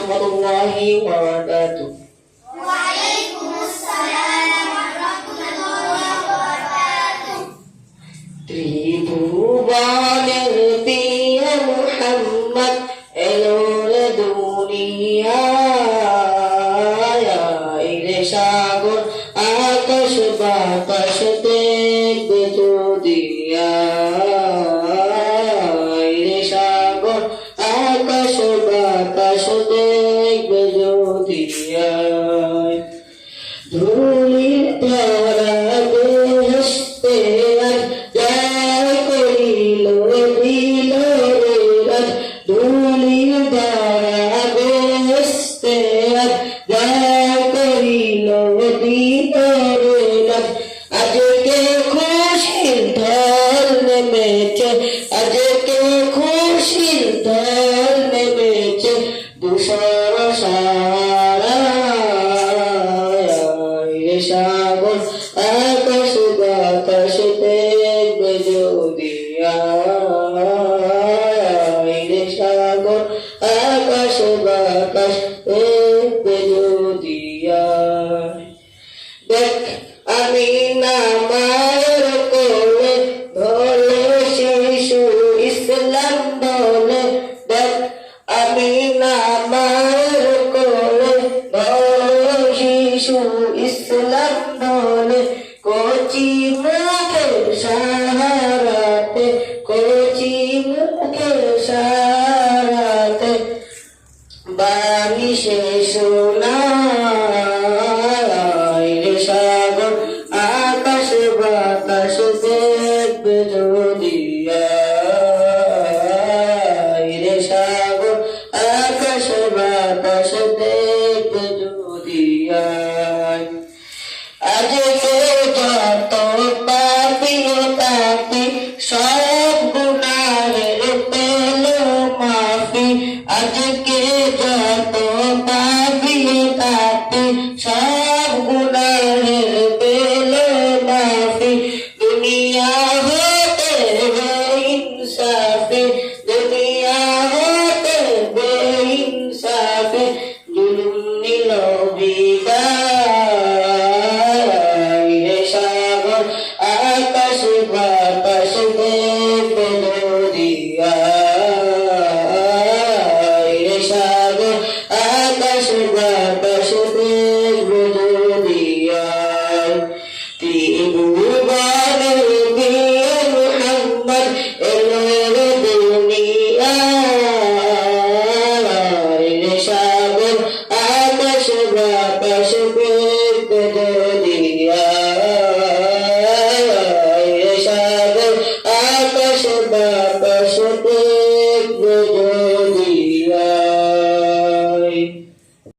warahmatullahi wabarakatuh. Waalaikumsalam warahmatullahi wabarakatuh. ত্রিভুবনের প্রিয় মুহাম্মদ এলো রে দুনিয়ায়, রে সাগর আকাশ বাতাস দেখবে যদি রে সাগর আকাশ বাতাস দেখবে যদি ধুলির তারা বেহেশতে আজ জয় করিল দিল রে রাত, ধুলির তারা বেহেশতে আজ জয় করিল দিল রে রাত। আজকে খুশির ঢল নেমেছে, আজকে খুশির ঢল নেমেছে দুশর সারা সাগর আকাশ বাতাস দেখবে যদি রে সাগর আকাশ বাতাস দেখবে যদি দেখ আমি না মায়ের কোলে ধরে শিশু ইসলাম বলে, দেখ আমি না মায়ের কোলে ধরে শিশু ইসলাম বলে, কচি মুখে সাহারাতে, কচি মুখে সাহারাতে বাণী সে শোনায় রে সাগর আকাশ বাতাস দেখবে যদি রে সাগর আকাশ বাতাস দেখবে যদি আজকে যত পাপি তাপি সব গুনাহের পেল মাফি, আজকে যত পাপি তাপি সব গুনাহের পেল মাফি, দুনিয়া হতে বেইনসাফি, দুনিয়া হতে বেইনসাফি জুলুম নিল বিদায় রে সাগর আকাশ বাতাস দেখবে যদি রে সাগর আকাশ বাতাস দেখবে যদি ত্রিভুবনের প্রিয় মুহাম্মদ এলো রে দুনিয়ায়, রে সাগর আকাশ বাতাস দেখবে যদি রে সাগর আকাশ বাতাস দেখবে